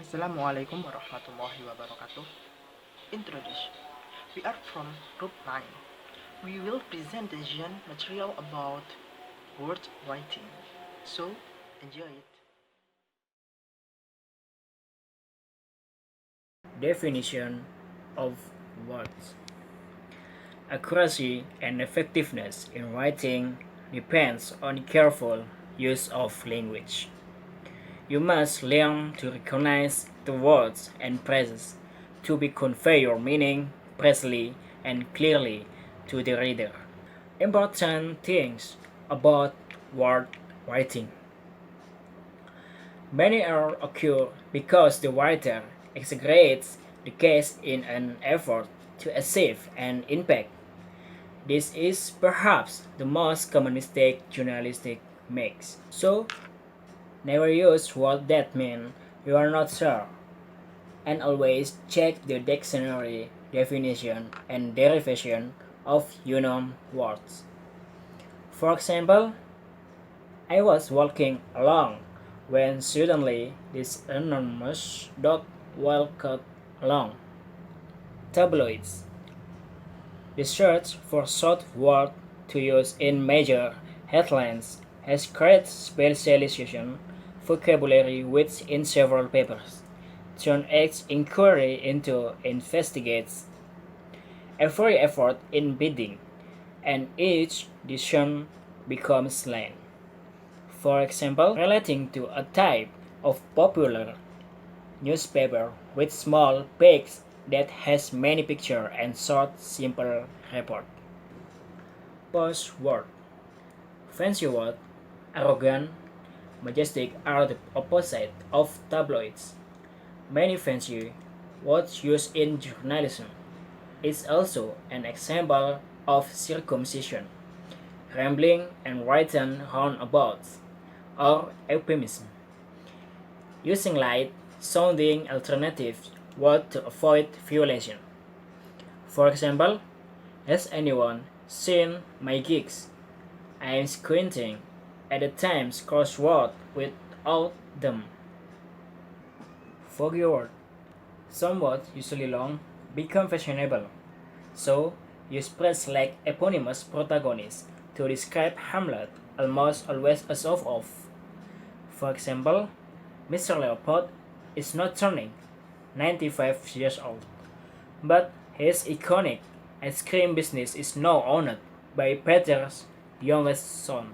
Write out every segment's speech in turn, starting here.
Assalamualaikum warahmatullahi wabarakatuh. Introduction. We are from Group 9. We will present the material about word writing. So, enjoy it. Definition of words. Accuracy and effectiveness in writing depends on careful use of language. You must learn to recognize the words and phrases to be convey your meaning precisely and clearly to the reader. Important things about word writing. Many errors occur because the writer exaggerates the case in an effort to achieve an impact. This is perhaps the most common mistake journalistic makes. So, never use what that means you are not sure, and always check the dictionary definition and derivation of unknown words. For example, I was walking along when suddenly this enormous dog walked along. Tabloids. The search for short words to use in major headlines has created specialization vocabulary within several papers. Turn its inquiry into investigates every effort in bidding, and each decision becomes slang. For example, relating to a type of popular newspaper with small pics that has many pictures and short simple report. Posh word. Fancy word, arrogant, majestic are the opposite of tabloids. Many fancy words used in journalism is also an example of circumcision, rambling and written roundabouts, or euphemism. Using light sounding alternatives words to avoid violation. For example, has anyone seen my gigs? I am squinting at the Times crossword without them. Foggy word. Some words, usually long, become fashionable. So, use phrases like eponymous protagonist to describe Hamlet almost always as of. For example, Mr. Leopold is not turning 95 years old, but his iconic ice cream business is now owned by Peter's youngest son.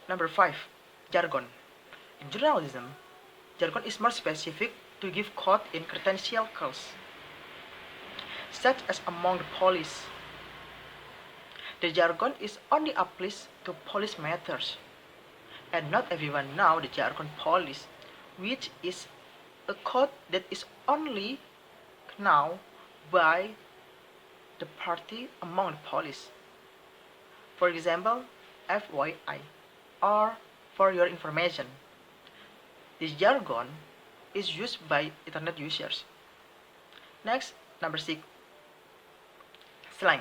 Number 5. Jargon. In journalism, jargon is more specific to give code in credentials, such as among the police. The jargon is only applies to police matters, and not everyone knows the jargon police, which is a code that is only known by the party among the police. For example, FYI, or for your information. This jargon is used by internet users. Next, number 6. Slang.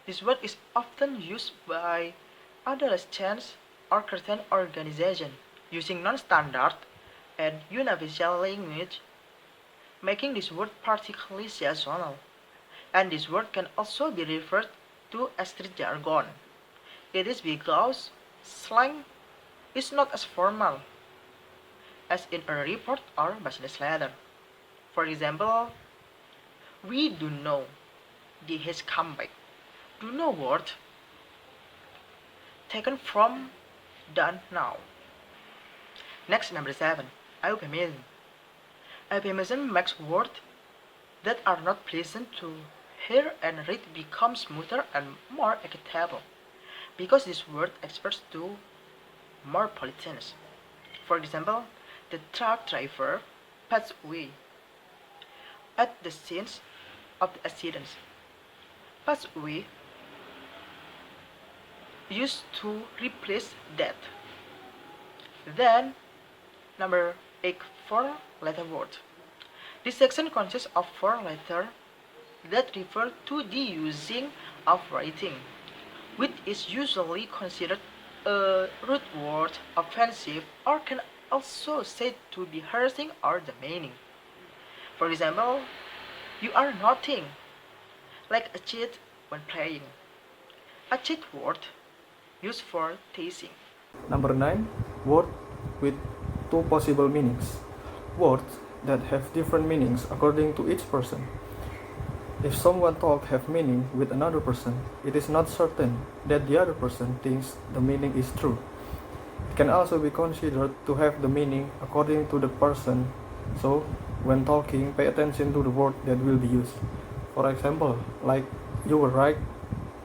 This word is often used by adolescents or certain organizations using non-standard and universal language, making this word particularly seasonal. And this word can also be referred to as street jargon. It is because slang is not as formal as in a report or business letter. For example, we do know he has come back. Do know word taken from done now. Next, number 7. Euphemism. Euphemism makes words that are not pleasant to hear and read become smoother and more equitable, because this word express to more politeness. For example, the truck driver passed away at the scene of the accident. Passed away used to replace that. Then, number 8, 4-letter word. This section consists of 4 letters that refer to the using of writing, which is usually considered a rude word, offensive, or can also said to be harassing or demeaning. For example, you are nothing, like a cheat when playing. A cheat word used for teasing. Number 9. Word with two possible meanings. Words that have different meanings according to each person. If someone talk have meaning with another person, it is not certain that the other person thinks the meaning is true. It can also be considered to have the meaning according to the person, so when talking, pay attention to the word that will be used. For example, like you were right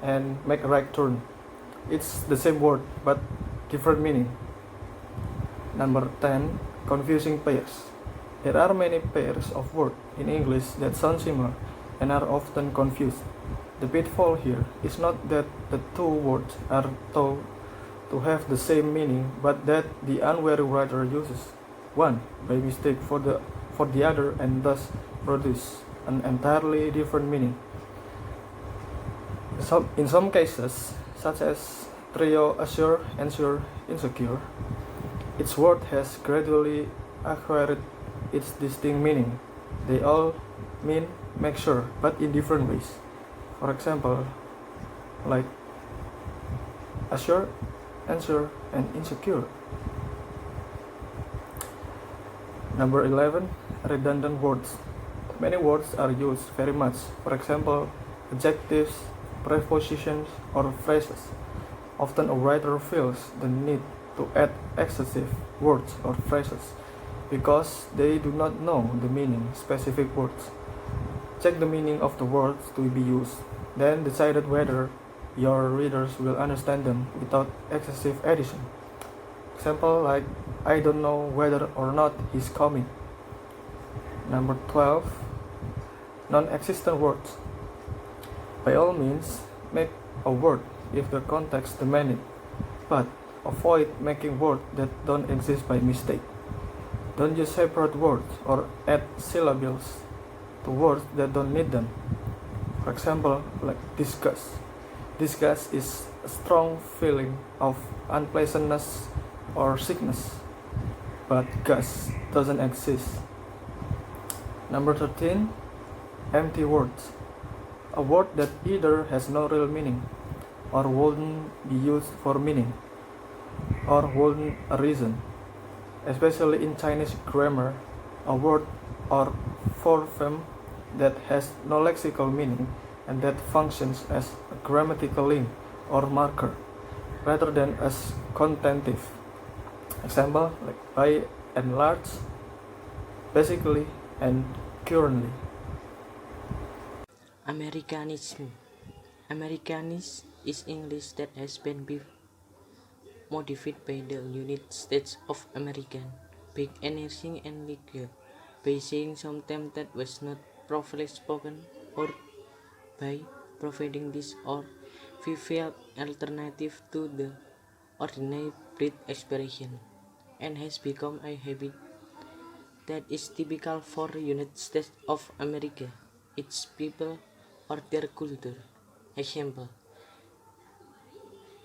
and make a right turn. It's the same word but different meaning. Number 10. Confusing pairs. There are many pairs of words in English that sound similar and are often confused. The pitfall here is not that the two words are thought to have the same meaning, but that the unwary writer uses one by mistake for the other and thus produce an entirely different meaning. In some cases, such as trio assure, ensure, insecure, each word has gradually acquired its distinct meaning. They all mean make sure, but in different ways. For example, like assure, answer, and insecure. Number 11. Redundant words. Many words are used very much. For example, adjectives, prepositions, or phrases. Often a writer feels the need to add excessive words or phrases because they do not know the meaning specific words. Check the meaning of the words to be used, then decide whether your readers will understand them without excessive addition. Example like I don't know whether or not he's coming. Number 12. Non-existent words. By all means, make a word if the context demands it, but avoid making words that don't exist by mistake. Don't use separate words or add syllables to words that don't need them. For example, like disgust. Disgust is a strong feeling of unpleasantness or sickness, but gust doesn't exist. Number 13. Empty words. A word that either has no real meaning or wouldn't be used for meaning or wouldn't a reason. Especially in Chinese grammar, a word or morpheme that has no lexical meaning and that functions as a grammatical link or marker rather than as contentive. Example like by and large, basically, and currently. Americanism. Americanism is English that has been modified by the United States of America, by enhancing and legal, by saying something that was not properly spoken, or by providing this or vivid alternative to the ordinary breed expression, and has become a habit that is typical for the United States of America, its people, or their culture. Example: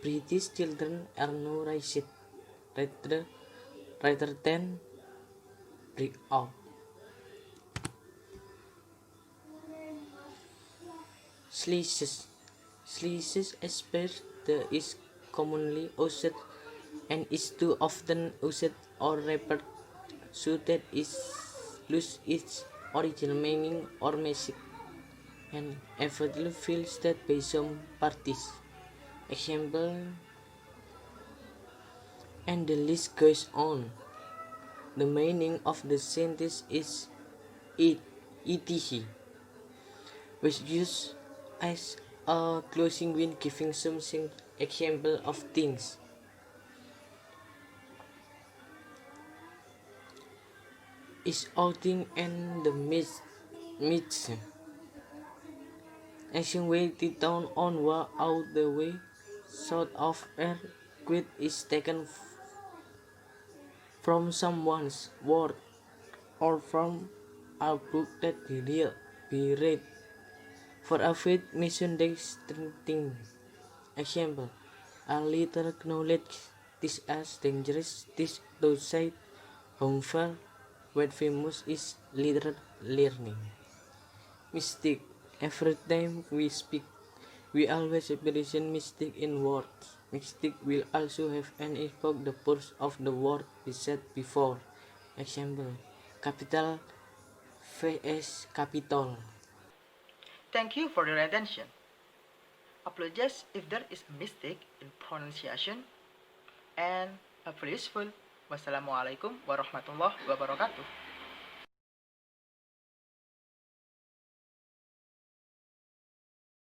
British children are now raised rather than bring up. Slices. Slices aspect is commonly used and is too often used or repeated so that it loses its original meaning or message and eventually feels that by some parties. Example, and the list goes on. The meaning of the sentence is etc., which used as a closing when giving some example of things. Is outing and the midst. Action way the town on wa out the way sort of air quit is taken from someone's word or from a book that be read for a faith misunderstanding. Example: a little knowledge is as dangerous this to say However, what famous is literal learning. Mistake. Every time we speak, we always appreciate mistake in words. Mistake will also have an impact the purpose of the word we said before. Example, capital vs capital. Thank you for your attention. Apologize if there is a mistake in pronunciation and hopefully useful. Wassalamualaikum warahmatullahi wabarakatuh.